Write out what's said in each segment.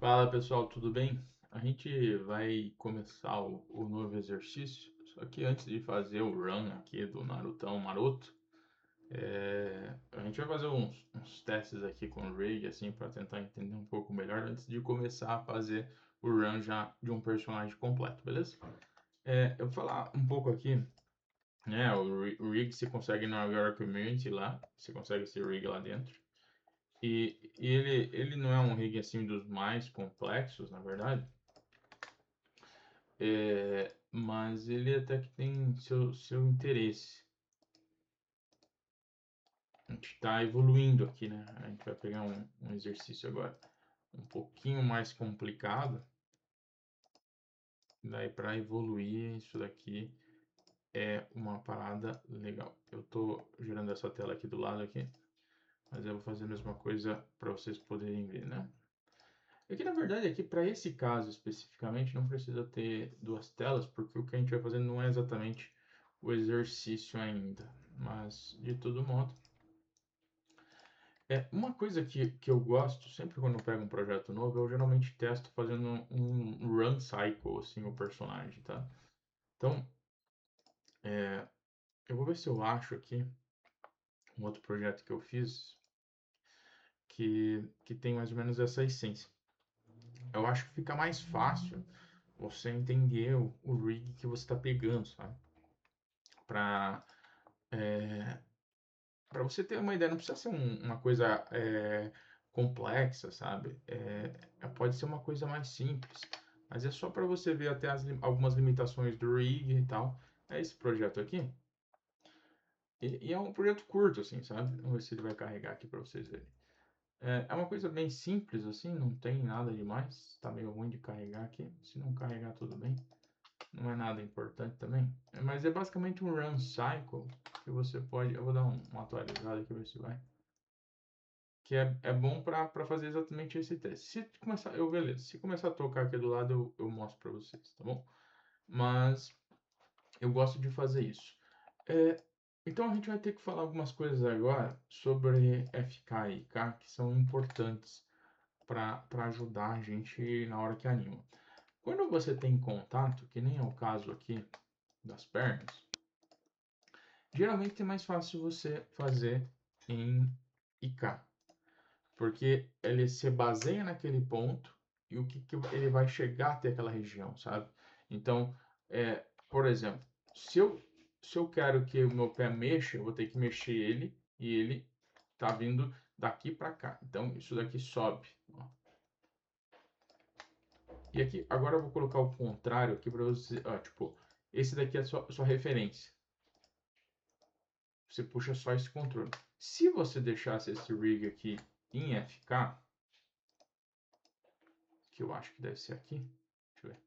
Fala pessoal, tudo bem? A gente vai começar o novo exercício, só que antes de fazer o run aqui do Narutão Maroto, a gente vai fazer uns testes aqui com o Rig, assim, para tentar entender um pouco melhor antes de começar a fazer o run já de um personagem completo, beleza? Eu vou falar um pouco aqui, né? O Rig você consegue na Agora Community lá, você consegue esse Rig lá dentro. E ele não é um rig assim dos mais complexos, na verdade. Mas ele até que tem seu interesse. A gente está evoluindo aqui, né? A gente vai pegar um exercício agora um pouquinho mais complicado. Daí para evoluir isso daqui é uma parada legal. Eu estou gerando essa tela aqui do lado aqui, mas eu vou fazer a mesma coisa para vocês poderem ver, né? É que na verdade aqui para esse caso especificamente não precisa ter duas telas, porque o que a gente vai fazer não é exatamente o exercício ainda, mas de todo modo. Uma coisa que eu gosto, sempre quando eu pego um projeto novo, eu geralmente testo fazendo um run cycle, assim, o personagem, tá? Então, eu vou ver se eu acho aqui um outro projeto que eu fiz que tem mais ou menos essa essência. Eu acho que fica mais fácil você entender o rig que você está pegando, sabe? Para para você ter uma ideia, não precisa ser uma coisa complexa, sabe? Pode ser uma coisa mais simples, mas é só para você ver até algumas limitações do rig e tal. É esse projeto aqui. E é um projeto curto, assim, sabe? Vamos ver se ele vai carregar aqui para vocês verem. É uma coisa bem simples, assim, não tem nada demais. Tá meio ruim de carregar aqui. Se não carregar, tudo bem. Não é nada importante também. Mas é basicamente um run cycle que você pode. Eu vou dar uma atualizada aqui, ver se vai. Que é bom para fazer exatamente esse teste. Se começar, beleza. Se começar a tocar aqui do lado, eu mostro para vocês, tá bom? Mas eu gosto de fazer isso. É, então a gente vai ter que falar algumas coisas agora sobre FK e IK que são importantes para ajudar a gente na hora que anima. Quando você tem contato, que nem é o caso aqui das pernas, geralmente é mais fácil você fazer em IK. Porque ele se baseia naquele ponto e o que ele vai chegar até aquela região, sabe? Então, por exemplo, se eu quero que o meu pé mexa, eu vou ter que mexer ele e ele tá vindo daqui para cá. Então, isso daqui sobe. Ó. E aqui, agora eu vou colocar o contrário aqui para você, ó, tipo, esse daqui é a sua referência. Você puxa só esse controle. Se você deixasse esse rig aqui em FK, que eu acho que deve ser aqui, deixa eu ver.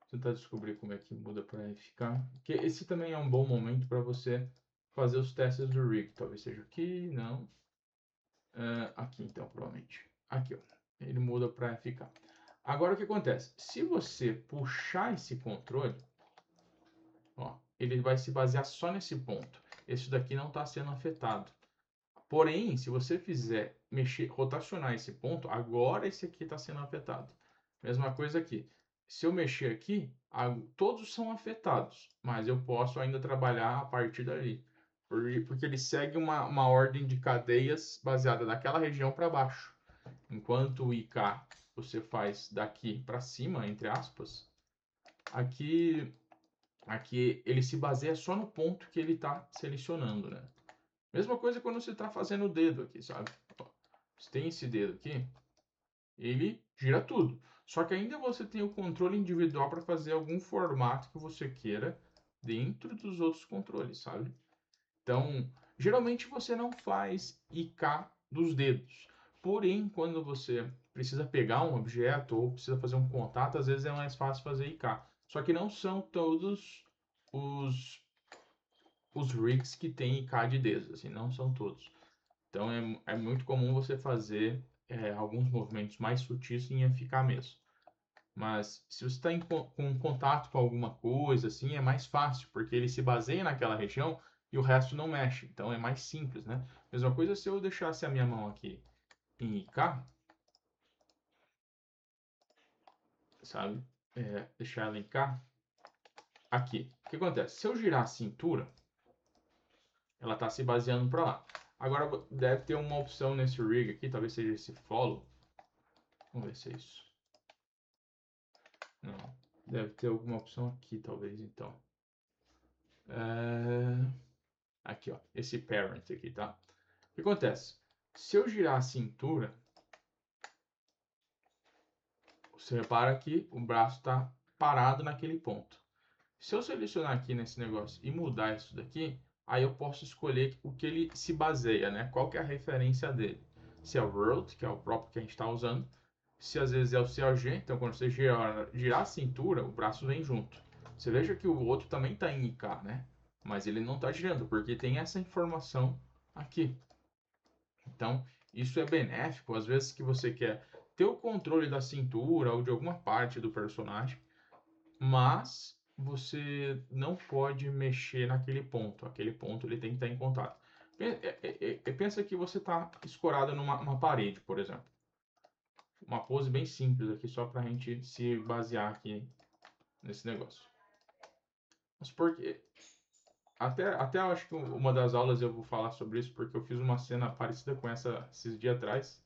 Tentar descobrir como é que muda para ficar. Porque esse também é um bom momento para você fazer os testes do rig. Talvez seja aqui, não. Aqui então, provavelmente. Aqui, ó. Ele muda para ficar. Agora o que acontece? Se você puxar esse controle, ó, ele vai se basear só nesse ponto. Esse daqui não está sendo afetado. Porém, se você fizer mexer, rotacionar esse ponto, agora esse aqui está sendo afetado. Mesma coisa aqui. Se eu mexer aqui, todos são afetados, mas eu posso ainda trabalhar a partir dali. Porque ele segue uma ordem de cadeias baseada daquela região para baixo. Enquanto o IK você faz daqui para cima, entre aspas, aqui, aqui ele se baseia só no ponto que ele está selecionando, né? Mesma coisa quando você está fazendo o dedo aqui, sabe? Você tem esse dedo aqui, ele gira tudo. Só que ainda você tem o controle individual para fazer algum formato que você queira dentro dos outros controles, sabe? Então, geralmente você não faz IK dos dedos. Porém, quando você precisa pegar um objeto ou precisa fazer um contato, às vezes é mais fácil fazer IK. Só que não são todos os, os rigs que têm IK de dedos, assim, não são todos. Então é muito comum você fazer alguns movimentos mais sutis em FK mesmo. Mas se você está com contato com alguma coisa, assim, é mais fácil, porque ele se baseia naquela região e o resto não mexe. Então é mais simples, né? Mesma coisa se eu deixasse a minha mão aqui em IK, sabe? Deixar ela em cá. Aqui. O que acontece? Se eu girar a cintura, ela está se baseando para lá. Agora deve ter uma opção nesse rig aqui, talvez seja esse follow. Vamos ver se é isso. Não. Deve ter alguma opção aqui, talvez, então. Aqui, ó. Esse parent aqui, tá? O que acontece? Se eu girar a cintura, você repara que o braço está parado naquele ponto. Se eu selecionar aqui nesse negócio e mudar isso daqui, aí eu posso escolher o que ele se baseia, né? Qual que é a referência dele. Se é o world, que é o próprio que a gente está usando. Se às vezes é o COG, então quando você girar a cintura, o braço vem junto. Você veja que o outro também está em IK, né? Mas ele não está girando, porque tem essa informação aqui. Então, isso é benéfico, às vezes que você quer ter o controle da cintura ou de alguma parte do personagem, mas você não pode mexer naquele ponto. Aquele ponto ele tem que estar em contato. Pensa que você está escorado numa parede, por exemplo. Uma pose bem simples aqui, só para a gente se basear aqui nesse negócio. Mas porque até eu acho que uma das aulas eu vou falar sobre isso, porque eu fiz uma cena parecida com essa esses dias atrás.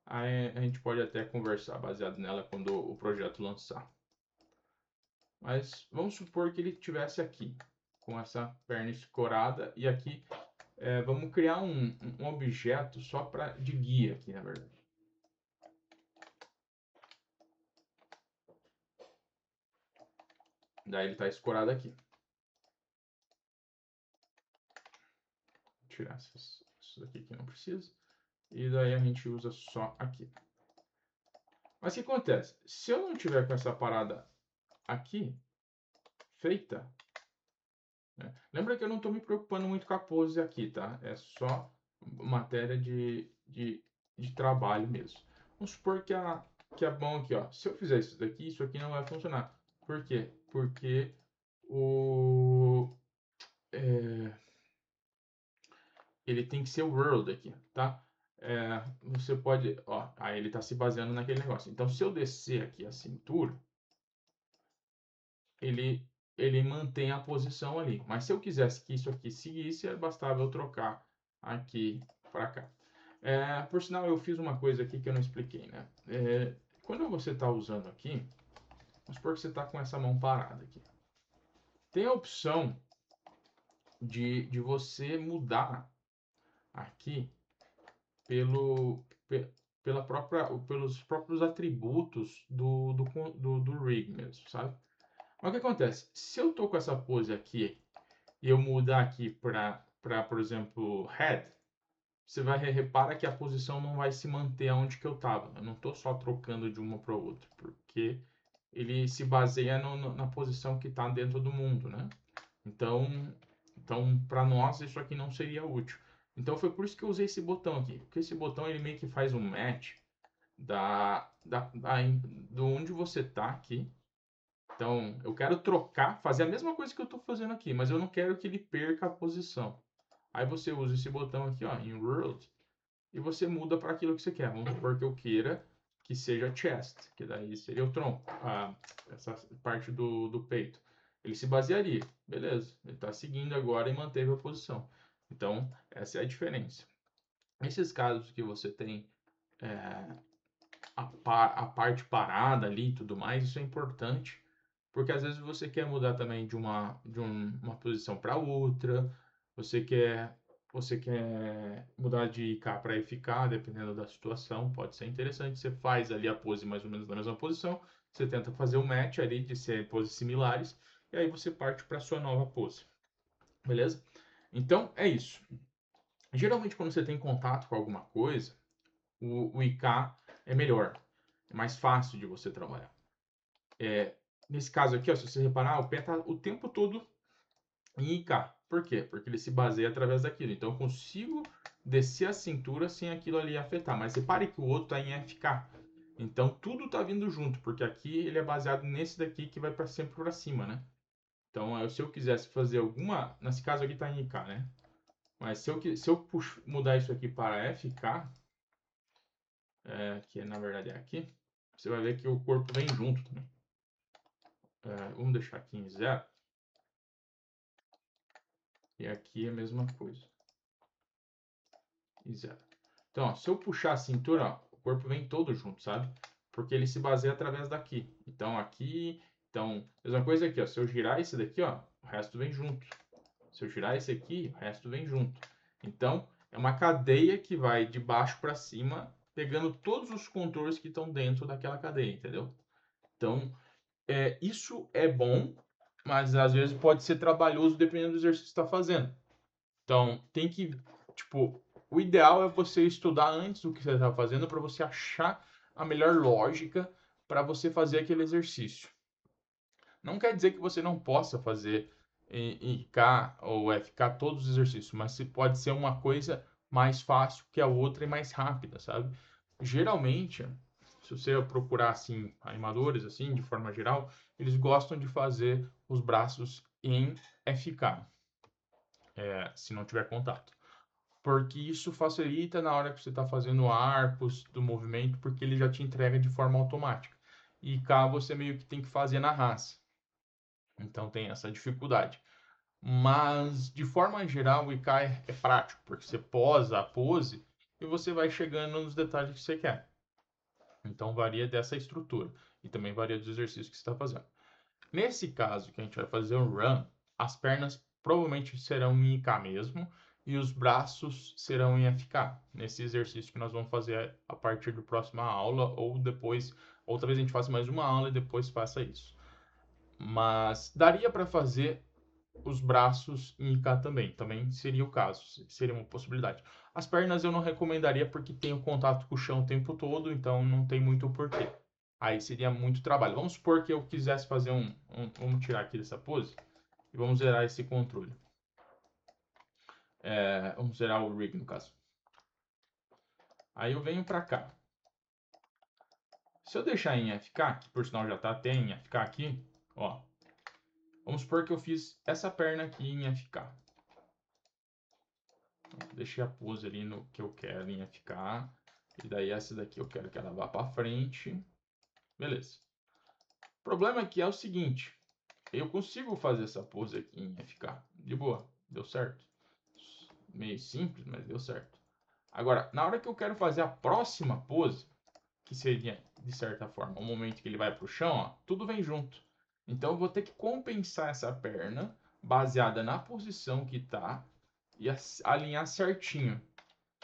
Aí a gente pode até conversar baseado nela quando o projeto lançar. Mas vamos supor que ele estivesse aqui, com essa perna escorada, e aqui vamos criar um objeto só de guia aqui, na verdade. Daí ele está escorado aqui. Vou tirar isso daqui que não precisa. E daí a gente usa só aqui. Mas o que acontece? Se eu não tiver com essa parada aqui feita, né? Lembra que eu não estou me preocupando muito com a pose aqui, tá? É só matéria de trabalho mesmo. Vamos supor que a mão aqui, ó. Se eu fizer isso aqui não vai funcionar. Por quê? Porque ele tem que ser o world aqui, tá? Você pode, ó, aí ele está se baseando naquele negócio. Então, se eu descer aqui a cintura, ele mantém a posição ali. Mas se eu quisesse que isso aqui seguisse, bastava eu trocar aqui para cá. Por sinal, eu fiz uma coisa aqui que eu não expliquei, né? Quando você está usando aqui, vamos supor que você está com essa mão parada aqui. Tem a opção de você mudar aqui pelos próprios atributos do rig mesmo, sabe? Mas o que acontece? Se eu tô com essa pose aqui e eu mudar aqui para, por exemplo, head, você vai repara que a posição não vai se manter onde que eu estava. Eu não estou só trocando de uma para outra, porque ele se baseia na posição que está dentro do mundo, né? Então para nós isso aqui não seria útil. Então foi por isso que eu usei esse botão aqui, porque esse botão ele meio que faz um match do onde você está aqui. Então eu quero trocar, fazer a mesma coisa que eu estou fazendo aqui, mas eu não quero que ele perca a posição. Aí você usa esse botão aqui, ó, em World, e você muda para aquilo que você quer. Vamos supor que eu queira que seja chest, que daí seria o tronco, essa parte do peito. Ele se basearia, beleza, ele está seguindo agora e manteve a posição. Então, essa é a diferença. Nesses casos que você tem a parte parada ali e tudo mais, isso é importante, porque às vezes você quer mudar também de uma posição para outra, você quer mudar de IK para FK, dependendo da situação, pode ser interessante. Você faz ali a pose mais ou menos na mesma posição, você tenta fazer um match ali de ser poses similares, e aí você parte para sua nova pose. Beleza? Então, é isso. Geralmente, quando você tem contato com alguma coisa, o IK é melhor, é mais fácil de você trabalhar. Nesse caso aqui, ó, se você reparar, o pé está o tempo todo em IK. Por quê? Porque ele se baseia através daquilo. Então eu consigo descer a cintura sem aquilo ali afetar. Mas repare que o outro está em FK. Então tudo está vindo junto, porque aqui ele é baseado nesse daqui que vai sempre para cima, né? Então se eu quisesse fazer alguma... Nesse caso aqui está em IK, né? Mas se eu mudar isso aqui para FK, que na verdade é aqui, você vai ver que o corpo vem junto também. Vamos deixar aqui em 0. E aqui é a mesma coisa. E 0. Então, ó, se eu puxar a cintura, ó, o corpo vem todo junto, sabe? Porque ele se baseia através daqui. Então, aqui... Então, mesma coisa aqui, ó. Se eu girar esse daqui, ó, o resto vem junto. Se eu girar esse aqui, o resto vem junto. Então, é uma cadeia que vai de baixo para cima, pegando todos os controles que estão dentro daquela cadeia, entendeu? Então, isso é bom, mas às vezes pode ser trabalhoso dependendo do exercício que você está fazendo. Então, tem que, tipo, o ideal é você estudar antes do que você está fazendo para você achar a melhor lógica para você fazer aquele exercício. Não quer dizer que você não possa fazer IK ou FK todos os exercícios, mas se pode ser uma coisa mais fácil que a outra e mais rápida, sabe? Geralmente, se você procurar assim animadores assim, de forma geral, eles gostam de fazer os braços em FK, se não tiver contato. Porque isso facilita na hora que você está fazendo arcos do movimento, porque ele já te entrega de forma automática. E cá você meio que tem que fazer na raça. Então tem essa dificuldade. Mas, de forma geral, o IK é prático, porque você posa a pose e você vai chegando nos detalhes que você quer. Então varia dessa estrutura e também varia dos exercícios que você está fazendo. Nesse caso que a gente vai fazer um run, as pernas provavelmente serão em IK mesmo e os braços serão em FK. Nesse exercício que nós vamos fazer a partir da próxima aula ou depois, outra vez a gente faça mais uma aula e depois faça isso. Mas daria para fazer os braços em IK também seria o caso, seria uma possibilidade. As pernas eu não recomendaria porque tem o contato com o chão o tempo todo, então não tem muito porquê. Aí seria muito trabalho. Vamos supor que eu quisesse fazer vamos tirar aqui dessa pose e vamos zerar esse controle. Vamos zerar o rig no caso. Aí eu venho para cá. Se eu deixar em FK, que por sinal já está até em FK aqui, ó. Vamos supor que eu fiz essa perna aqui em FK. Deixei a pose ali no que eu quero em FK. E daí essa daqui eu quero que ela vá para frente. Beleza. O problema aqui é o seguinte. Eu consigo fazer essa pose aqui em FK. De boa. Deu certo. Meio simples, mas deu certo. Agora, na hora que eu quero fazer a próxima pose, que seria, de certa forma, o momento que ele vai para o chão, ó, tudo vem junto. Então eu vou ter que compensar essa perna baseada na posição que está e alinhar certinho.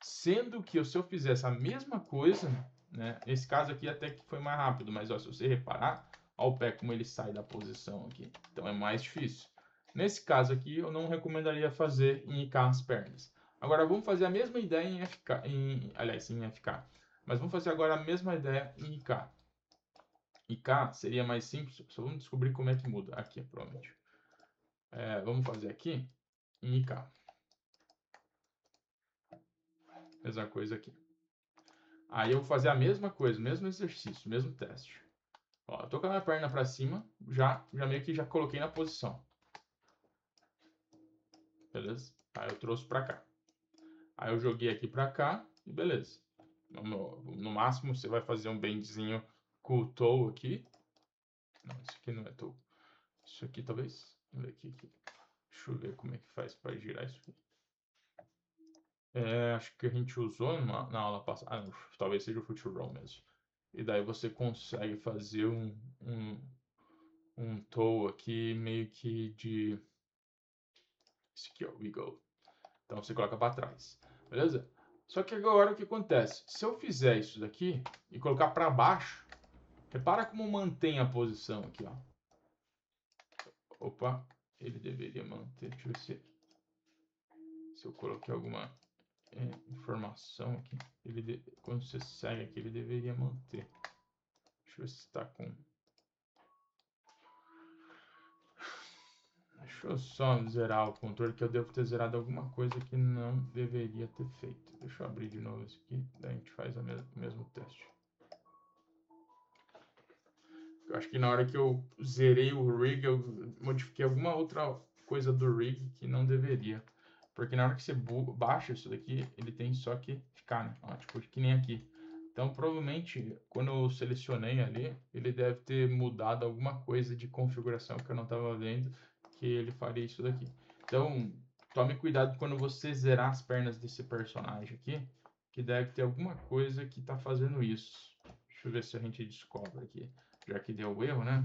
Sendo que se eu fizesse a mesma coisa, né? Nesse caso aqui até que foi mais rápido, mas ó, se você reparar, ó o pé como ele sai da posição aqui. Então é mais difícil. Nesse caso aqui, eu não recomendaria fazer em IK as pernas. Agora vamos fazer a mesma ideia em FK, aliás, em FK. Mas vamos fazer agora a mesma ideia em IK. IK seria mais simples, só vamos descobrir como é que muda. Aqui, provavelmente. Vamos fazer aqui em IK. Mesma coisa aqui. Aí eu vou fazer a mesma coisa, mesmo exercício, mesmo teste. Ó, eu tô com a minha perna para cima, já meio que já coloquei na posição. Beleza? Aí eu trouxe para cá. Aí eu joguei aqui para cá e beleza. No máximo você vai fazer um bendzinho com o toe aqui. Não, isso aqui não é toe. Isso aqui talvez. Vamos ver aqui. Deixa eu ver como é que faz para girar isso aqui. Acho que a gente usou na aula passada. Não, talvez seja o foot roll mesmo. E daí você consegue fazer um toe aqui meio que de... Esse aqui, ó, wiggle. Então você coloca para trás, beleza? Só que agora o que acontece? Se eu fizer isso daqui e colocar para baixo, repara como mantém a posição aqui, ó. Opa, ele deveria manter. Deixa eu ver se eu coloquei alguma informação aqui. Quando você segue aqui, ele deveria manter. Deixa eu ver se está com... Deixa eu só zerar o controle, que eu devo ter zerado alguma coisa que não deveria ter feito. Deixa eu abrir de novo isso aqui, daí a gente faz o mesmo teste. Eu acho que na hora que eu zerei o rig, eu modifiquei alguma outra coisa do rig que não deveria. Porque na hora que você baixa isso daqui, ele tem só que ficar, né? Ó, tipo, que nem aqui. Então, provavelmente, quando eu selecionei ali, ele deve ter mudado alguma coisa de configuração que eu não estava vendo, que ele faria isso daqui. Então, tome cuidado quando você zerar as pernas desse personagem aqui, que deve ter alguma coisa que está fazendo isso. Deixa eu ver se a gente descobre aqui, já que deu o erro, né?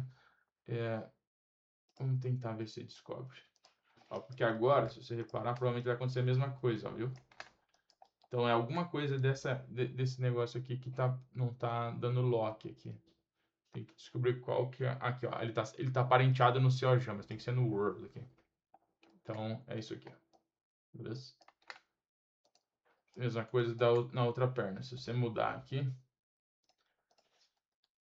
Vamos tentar ver se descobre. Ó, porque agora, se você reparar, provavelmente vai acontecer a mesma coisa, ó, viu? Então é alguma coisa desse negócio aqui que não tá dando lock aqui. Tem que descobrir qual que é. Aqui, ó. Ele tá parenteado no COJ, mas tem que ser no Word aqui. Então é isso aqui. Beleza? Mesma coisa na outra perna. Se você mudar aqui.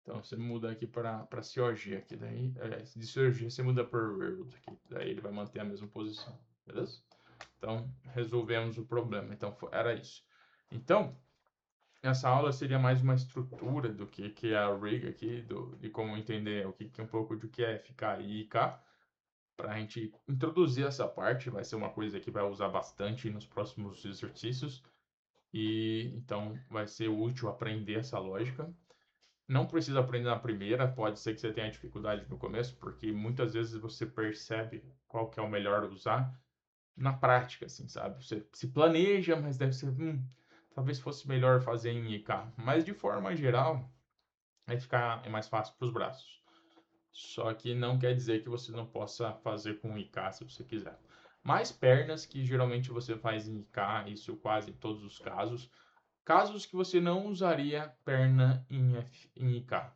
Então você muda aqui para COG aqui. Daí, de COG você muda para Word aqui. Daí ele vai manter a mesma posição. Beleza? Então resolvemos o problema. Então era isso. Então. Essa aula seria mais uma estrutura do que é a rig aqui, de como entender o que é um pouco do que é FK e IK, para a gente introduzir essa parte. Vai ser uma coisa que vai usar bastante nos próximos exercícios, e então vai ser útil aprender essa lógica. Não precisa aprender na primeira, pode ser que você tenha dificuldade no começo, porque muitas vezes você percebe qual que é o melhor usar na prática, assim, sabe? Você se planeja, mas deve ser, talvez fosse melhor fazer em IK. Mas de forma geral, é mais fácil para os braços. Só que não quer dizer que você não possa fazer com IK se você quiser. Mais pernas, que geralmente você faz em IK, isso quase em todos os casos. Casos que você não usaria perna em IK.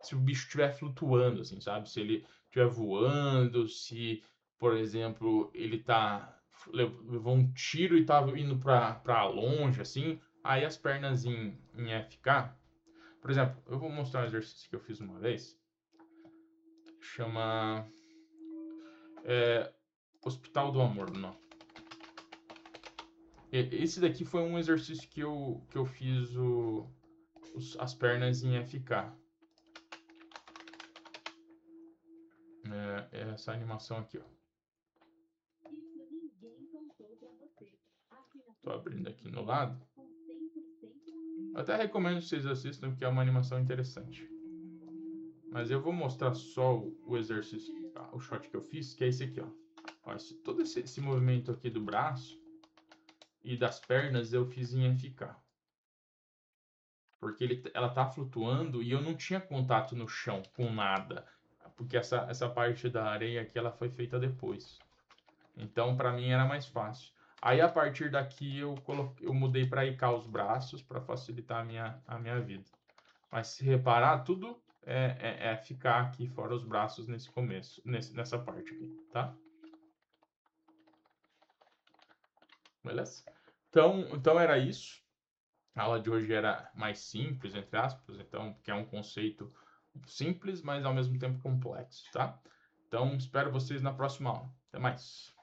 Se o bicho estiver flutuando, assim, sabe? Se ele estiver voando, se, por exemplo, ele levou um tiro e tá indo para longe, assim, aí as pernas em FK. Por exemplo, eu vou mostrar um exercício que eu fiz uma vez. Chama Hospital do Amor, não. Esse daqui foi um exercício que eu fiz as pernas em FK. Essa animação aqui, ó. Tô abrindo aqui no lado. Eu até recomendo que vocês assistam, porque é uma animação interessante. Mas eu vou mostrar só o exercício, o shot que eu fiz, que é esse aqui, ó. Todo esse movimento aqui do braço e das pernas eu fiz em FK. Porque ela tá flutuando e eu não tinha contato no chão com nada. Porque essa parte da areia aqui, ela foi feita depois. Então, para mim, era mais fácil. Aí, a partir daqui, eu mudei para IK os braços, para facilitar a minha vida. Mas, se reparar, tudo é ficar aqui fora os braços nesse começo, nessa parte aqui, tá? Beleza? Então era isso. A aula de hoje era mais simples, entre aspas, então, porque é um conceito simples, mas ao mesmo tempo complexo, tá? Então, espero vocês na próxima aula. Até mais!